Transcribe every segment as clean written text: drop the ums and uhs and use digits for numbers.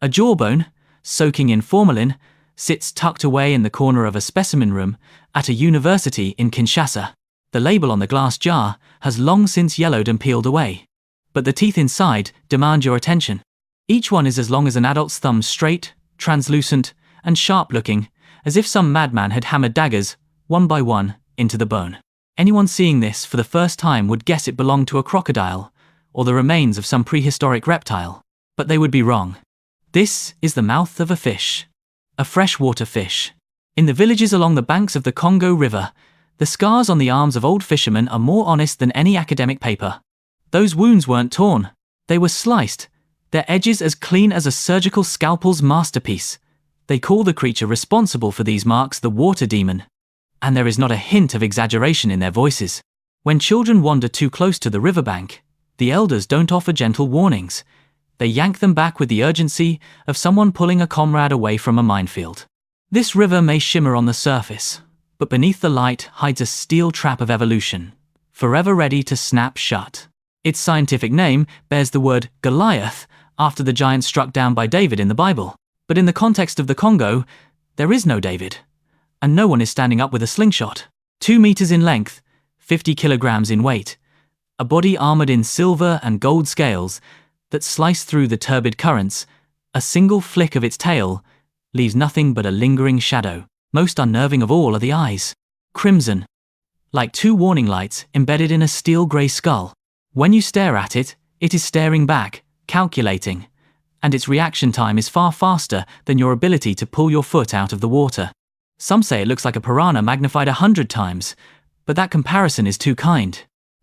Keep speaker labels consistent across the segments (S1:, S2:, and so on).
S1: A jawbone, soaking in formalin, sits tucked away in the corner of a specimen room at a university in Kinshasa. The label on the glass jar has long since yellowed and peeled away. But the teeth inside demand your attention. Each one is as long as an adult's thumb, straight, translucent, and sharp-looking, as if some madman had hammered daggers, one by one, into the bone. Anyone seeing this for the first time would guess it belonged to a crocodile, or the remains of some prehistoric reptile. But they would be wrong. This is the mouth of a fish. A freshwater fish. In the villages along the banks of the Congo River, the scars on the arms of old fishermen are more honest than any academic paper. Those wounds weren't torn. They were sliced, their edges as clean as a surgical scalpel's masterpiece. They call the creature responsible for these marks the water demon. And there is not a hint of exaggeration in their voices. When children wander too close to the riverbank, the elders don't offer gentle warnings. They yank them back with the urgency of someone pulling a comrade away from a minefield. This river may shimmer on the surface, but beneath the light hides a steel trap of evolution, forever ready to snap shut. Its scientific name bears the word Goliath, after the giant struck down by David in the Bible. But in the context of the Congo, there is no David, and no one is standing up with a slingshot. 2 meters in length, 50 kilograms in weight, a body armored in silver and gold scales that slice through the turbid currents, a single flick of its tail leaves nothing but a lingering shadow. Most unnerving of all are the eyes. Crimson, like 2 warning lights embedded in a steel-grey skull. When you stare at it, it is staring back, calculating, and its reaction time is far faster than your ability to pull your foot out of the water. Some say it looks like a piranha magnified 100 times, but that comparison is too kind.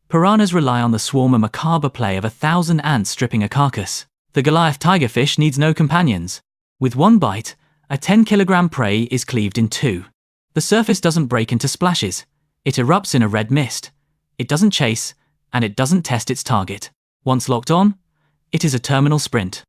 S1: Piranhas rely on the swarm and macabre play of 1,000 ants stripping a carcass. The Goliath Tigerfish needs no companions. With one bite, a 10-kilogram prey is cleaved in 2. The surface doesn't break into splashes. It erupts in a red mist. It doesn't chase, and it doesn't test its target. Once locked on, it is a terminal sprint.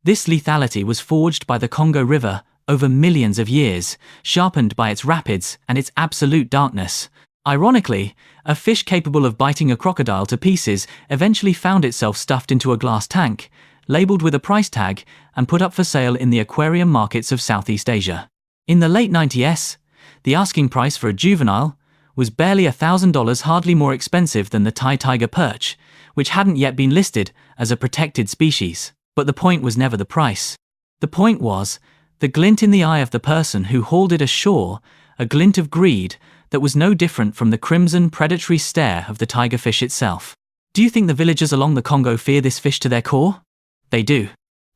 S1: This lethality was forged by the Congo River over millions of years, sharpened by its rapids and its absolute darkness. Ironically, a fish capable of biting a crocodile to pieces eventually found itself stuffed into a glass tank, labeled with a price tag, and put up for sale in the aquarium markets of Southeast Asia. In the late 90s, the asking price for a juvenile was barely $1,000, hardly more expensive than the Thai tiger perch, which hadn't yet been listed as a protected species. But the point was never the price. The point was the glint in the eye of the person who hauled it ashore, a glint of greed that was no different from the crimson predatory stare of the tigerfish itself. Do you think the villagers along the Congo fear this fish to their core? They do.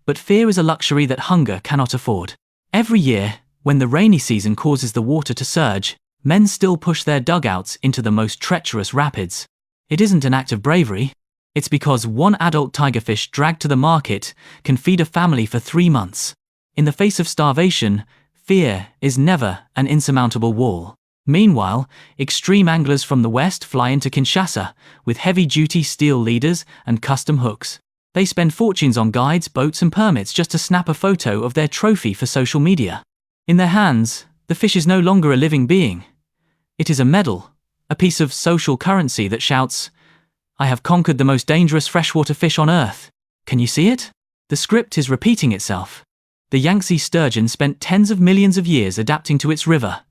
S1: But fear is a luxury that hunger cannot afford. Every year, when the rainy season causes the water to surge, men still push their dugouts into the most treacherous rapids. It isn't an act of bravery. It's because one adult tigerfish dragged to the market can feed a family for 3 months. In the face of starvation, fear is never an insurmountable wall. Meanwhile, extreme anglers from the west fly into Kinshasa with heavy-duty steel leaders and custom hooks. They spend fortunes on guides, boats and permits just to snap a photo of their trophy for social media. In their hands, the fish is no longer a living being. It is a medal, a piece of social currency that shouts, "I have conquered the most dangerous freshwater fish on Earth." Can you see it? The script is repeating itself. The Yangtze sturgeon spent tens of millions of years adapting to its river,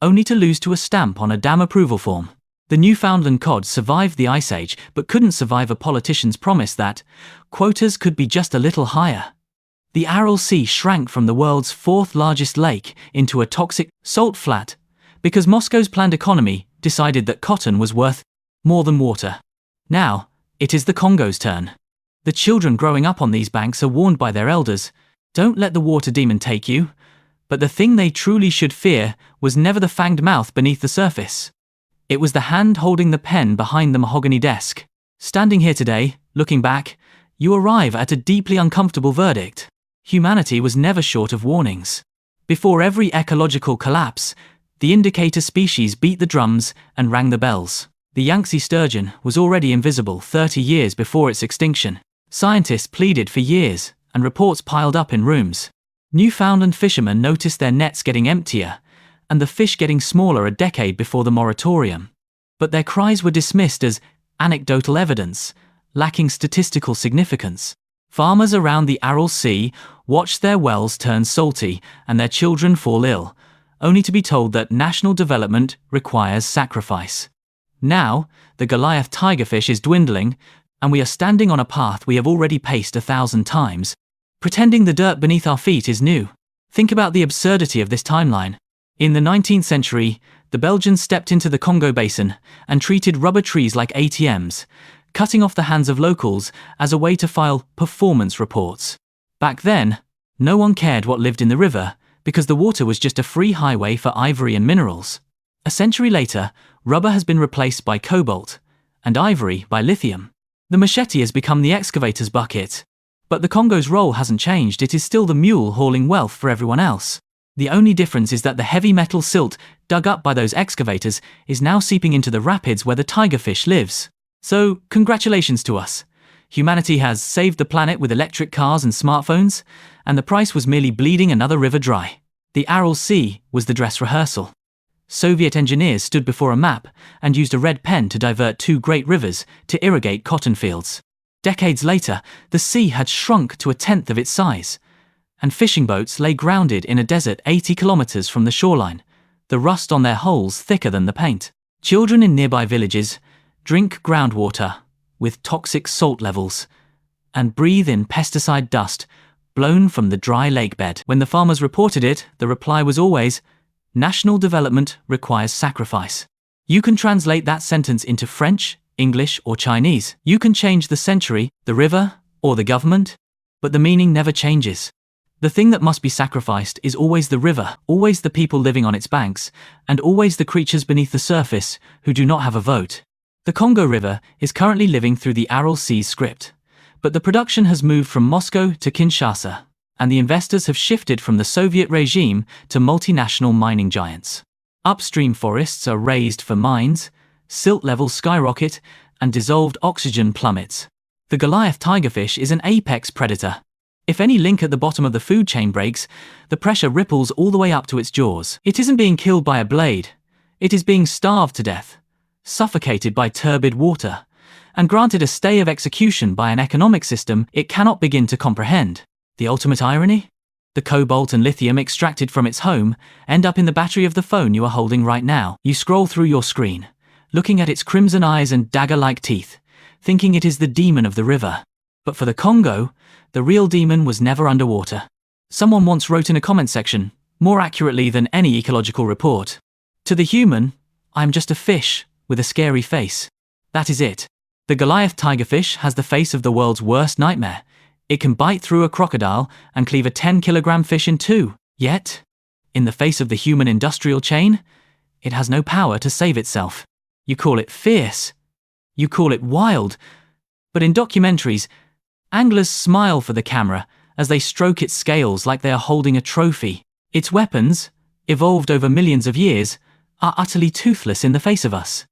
S1: only to lose to a stamp on a dam approval form. The Newfoundland cod survived the Ice Age but couldn't survive a politician's promise that quotas could be just a little higher. The Aral Sea shrank from the world's 4th largest lake into a toxic salt flat because Moscow's planned economy decided that cotton was worth more than water. Now, it is the Congo's turn. The children growing up on these banks are warned by their elders, don't let the water demon take you, but the thing they truly should fear was never the fanged mouth beneath the surface. It was the hand holding the pen behind the mahogany desk. Standing here today, looking back, you arrive at a deeply uncomfortable verdict. Humanity was never short of warnings. Before every ecological collapse, the indicator species beat the drums and rang the bells. The Yangtze sturgeon was already invisible 30 years before its extinction. Scientists pleaded for years, and reports piled up in rooms. Newfoundland fishermen noticed their nets getting emptier, and the fish getting smaller a decade before the moratorium. But their cries were dismissed as anecdotal evidence, lacking statistical significance. Farmers around the Aral Sea watch their wells turn salty and their children fall ill, only to be told that national development requires sacrifice. Now, the Goliath Tigerfish is dwindling, and we are standing on a path we have already paced 1,000 times, pretending the dirt beneath our feet is new. Think about the absurdity of this timeline. In the 19th century, the Belgians stepped into the Congo basin and treated rubber trees like ATMs, cutting off the hands of locals as a way to file performance reports. Back then, no one cared what lived in the river, because the water was just a free highway for ivory and minerals. A century later, rubber has been replaced by cobalt, and ivory by lithium. The machete has become the excavator's bucket. But the Congo's role hasn't changed, it is still the mule hauling wealth for everyone else. The only difference is that the heavy metal silt dug up by those excavators is now seeping into the rapids where the tigerfish lives. So, congratulations to us. Humanity has saved the planet with electric cars and smartphones, and the price was merely bleeding another river dry. The Aral Sea was the dress rehearsal. Soviet engineers stood before a map and used a red pen to divert two great rivers to irrigate cotton fields. Decades later, the sea had shrunk to 1/10 of its size, and fishing boats lay grounded in a desert 80 kilometers from the shoreline, the rust on their hulls thicker than the paint. Children in nearby villages drink groundwater with toxic salt levels and breathe in pesticide dust blown from the dry lake bed. When the farmers reported it, the reply was always, "National development requires sacrifice." You can translate that sentence into French, English, or Chinese. You can change the century, the river, or the government, but the meaning never changes. The thing that must be sacrificed is always the river, always the people living on its banks, and always the creatures beneath the surface who do not have a vote. The Congo River is currently living through the Aral Sea script, but the production has moved from Moscow to Kinshasa, and the investors have shifted from the Soviet regime to multinational mining giants. Upstream forests are razed for mines, silt levels skyrocket, and dissolved oxygen plummets. The Goliath tigerfish is an apex predator. If any link at the bottom of the food chain breaks, the pressure ripples all the way up to its jaws. It isn't being killed by a blade. It is being starved to death, suffocated by turbid water, and granted a stay of execution by an economic system it cannot begin to comprehend. The ultimate irony? The cobalt and lithium extracted from its home end up in the battery of the phone you are holding right now. You scroll through your screen, looking at its crimson eyes and dagger-like teeth, thinking it is the demon of the river. But for the Congo, the real demon was never underwater. Someone once wrote in a comment section, more accurately than any ecological report, "To the human, I'm just a fish with a scary face." That is it. The Goliath tigerfish has the face of the world's worst nightmare. It can bite through a crocodile and cleave a 10-kilogram fish in two. Yet, in the face of the human industrial chain, it has no power to save itself. You call it fierce. You call it wild. But in documentaries, anglers smile for the camera as they stroke its scales like they are holding a trophy. Its weapons, evolved over millions of years, are utterly toothless in the face of us.